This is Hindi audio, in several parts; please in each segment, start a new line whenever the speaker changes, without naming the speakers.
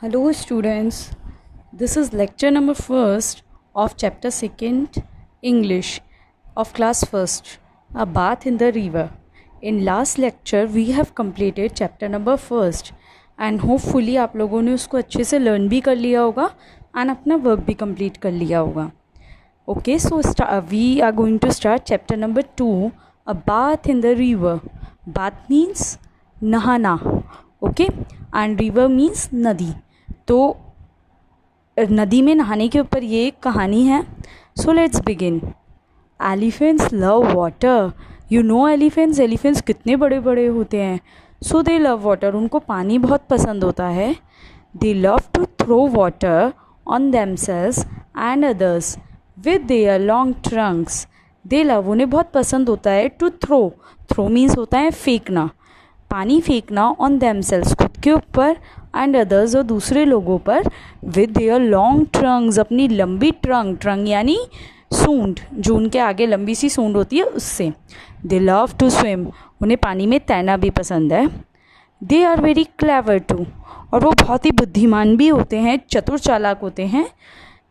Hello students, this is lecture number first of chapter second English of class first, A Bath in the River. In last lecture we have completed chapter number first and hopefully आप लोगों ने उसको अच्छे से learn भी कर लिया होगा and अपना work भी complete कर लिया होगा. Okay, so we are going to start chapter number 2, A Bath in the River. Bath means नहाना, okay, and river means नदी. तो नदी में नहाने के ऊपर ये एक कहानी है. So let's begin. Elephants love water. You know elephants कितने बड़े बड़े होते हैं. So they love water. उनको पानी बहुत पसंद होता है. They love to throw water on themselves and others with their long trunks. They love, उन्हें बहुत पसंद होता है टू थ्रो. थ्रो मीन्स होता है फेंकना, पानी फेंकना. ऑन देमसेल्व्स, खुद के ऊपर, एंड अदर्स, और दूसरे लोगों पर. विद देयर लॉन्ग ट्रंक्स, अपनी लंबी ट्रंक यानी सूंड, जो उनके आगे लंबी सी सूंड होती है उससे. दे लव टू स्विम, उन्हें पानी में तैरना भी पसंद है. They are very clever too, और वो बहुत ही बुद्धिमान भी होते हैं, चतुर चालाक होते हैं.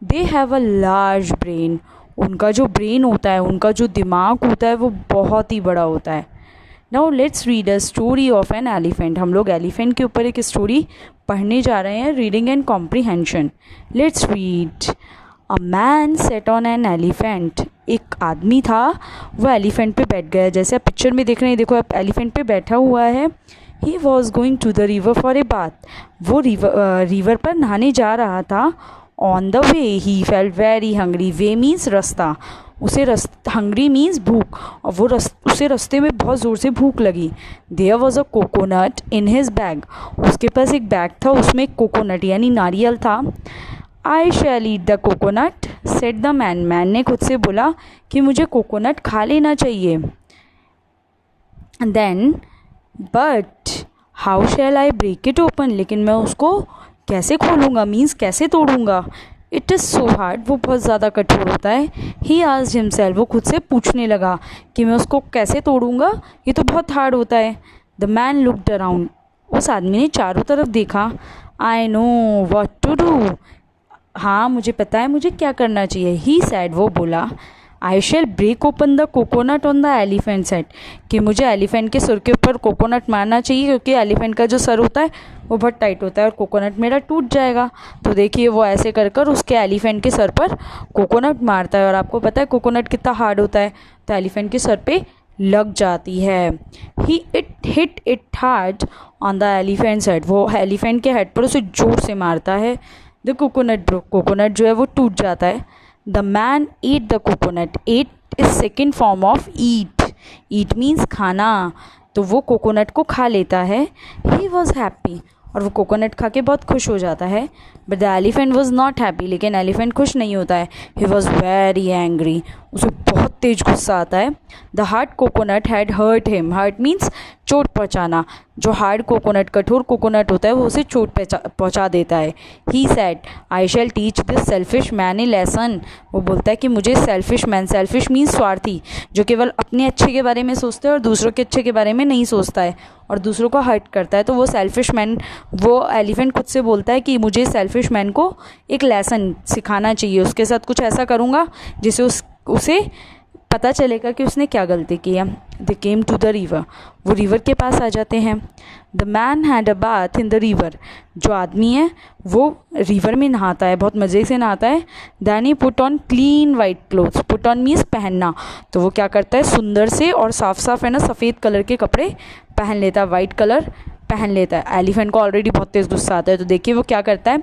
They have a large brain, उनका जो ब्रेन होता है, उनका जो दिमाग होता है वो बहुत ही बड़ा होता है. Now let's read a story of an elephant. हम लोग एलिफेंट के ऊपर एक स्टोरी पढ़ने जा रहे हैं. Reading and comprehension. Let's read. A man set on an elephant. एक आदमी था, वो एलिफेंट पे बैठ गया. जैसे आप पिक्चर में देख रहे हैं, देखो आप एलिफेंट पे बैठा हुआ है. He was going to the river for a bath. वो रिवर पर नहाने जा रहा था. On the way he felt very hungry. Way means रास्ता. उसे हंग्री मीन्स भूख, और वो उसे रास्ते में बहुत ज़ोर से भूख लगी. There was a coconut in his bag. उसके पास एक बैग था, उसमें एक कोकोनट यानी नारियल था. I shall eat the coconut said the man. Man ने खुद से बोला कि मुझे कोकोनट खा लेना चाहिए. Then but how shall I break it open. लेकिन मैं उसको कैसे खोलूँगा, मीन्स कैसे तोड़ूँगा. इट इज़ सो हार्ड, वो बहुत ज़्यादा कठोर होता है. ही आस्क्ड हिमसेल्फ, वो खुद से पूछने लगा कि मैं उसको कैसे तोड़ूँगा, ये तो बहुत हार्ड होता है. The man looked around. उस आदमी ने चारों तरफ देखा. I know what to do. हाँ, मुझे पता है मुझे क्या करना चाहिए. ही सैड, वो बोला. I shall break open the coconut on the elephant set. कि मुझे एलिफेंट के सर के ऊपर कोकोनट मारना चाहिए, क्योंकि एलिफेंट का जो सर होता है वो बहुत टाइट होता है और कोकोनट मेरा टूट जाएगा. तो देखिए वो ऐसे कर कर उसके एलिफेंट के सर पर कोकोनट मारता है. और आपको पता है कोकोनट कितना हार्ड होता है, तो एलिफेंट के सर पे लग जाती है. He hit it hard on the elephant head. वो एलिफेंट के हेड पर उसे जोर से मारता है. द कोकोनट जो है वो टूट जाता है. The man ate the coconut. ate is second form of eat. Eat means खाना. तो वो कोकोनट को खा लेता है. ही वॉज हैप्पी, और वो कोकोनट खा के बहुत खुश हो जाता है. But the elephant was not happy. लेकिन एलिफेंट खुश नहीं होता है. He was very angry. उसे बहुत तेज गुस्सा आता है. The hard coconut had hurt him. Hurt means चोट पहुँचाना. जो हार्ड कोकोनट, कठोर कोकोनट होता है, वो उसे चोट पहुँचा देता है. He said I shall teach this selfish man a lesson. वो बोलता है कि मुझे सेल्फिश मैन, सेल्फिश मीन्स स्वार्थी, जो केवल अपने अच्छे के बारे में सोचता है और दूसरों के अच्छे के बारे में नहीं सोचता है और दूसरों को हर्ट करता है. तो वो सेल्फिश मैन, वो एलिफेंट खुद से बोलता है कि मुझे सेल्फिश मैन को एक लेसन सिखाना चाहिए. उसके साथ कुछ ऐसा करूँगा जिससे उसे पता चलेगा कि उसने क्या गलती की है. दे केम टू द रिवर. वो रिवर के पास आ जाते हैं. The man had a bath in the river. जो आदमी है वो रिवर में नहाता है, बहुत मज़े से नहाता है. Then he put on clean white clothes. Put on means पहनना. तो वो क्या करता है, सुंदर से और साफ साफ है ना सफ़ेद कलर के कपड़े पहन लेता है, वाइट कलर पहन लेता है. एलिफेंट को ऑलरेडी बहुत तेज़ गुस्सा आता है. तो देखिए वो क्या करता है.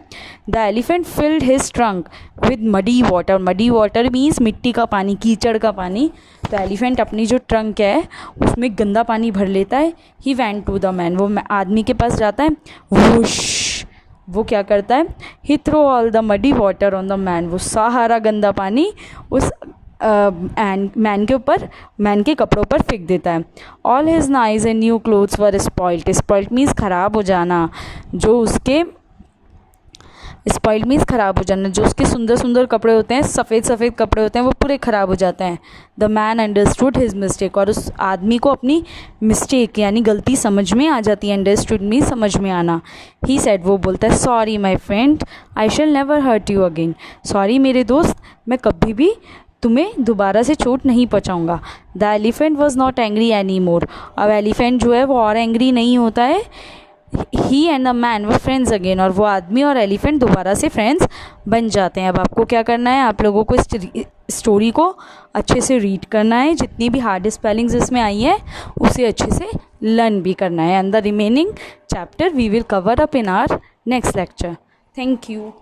The elephant field his trunk with muddy water. Muddy water means मिट्टी का पानी, कीचड़ का पानी. तो एलिफेंट अपनी जो ट्रंक है उसमें गंदा पानी भर लेता है. He went to the man. वो आदमी के पास जाता है. वुश, वो क्या करता है. He throw all the muddy water on the man. वो सारा गंदा पानी उस मैन के ऊपर, मैन के कपड़ों पर फेंक देता है. All his nice and new clothes were spoiled. Spoiled means ख़राब हो जाना. जो उसके स्पॉइल्ड मीन्स ख़राब हो जाना, जो उसके सुंदर सुंदर कपड़े होते हैं, सफ़ेद सफ़ेद कपड़े होते हैं, वो पूरे ख़राब हो जाते हैं। The man understood his mistake, और उस आदमी को अपनी मिस्टेक यानी गलती समझ में आ जाती है। अंडरस्टूड मीन्स समझ में आना। ही सेड, वो बोलता है, sorry my friend, I shall never hurt you again. Sorry मेरे दोस्त, मैं कभी भी तुम्हें दोबारा से चोट नहीं पहुँचाऊँगा। The elephant was not angry any more, अब एलिफेंट जो है वो और एंग्री नहीं होता है। He and the man were friends again, और वो आदमी और एलिफेंट दोबारा से फ्रेंड्स बन जाते हैं। अब आपको क्या करना है, आप लोगों को स्टोरी को अच्छे से रीड करना है, जितनी भी हार्ड स्पेलिंग्स इसमें आई हैं उसे अच्छे से लर्न भी करना है। And the remaining chapter we will cover up in our next lecture. Thank you.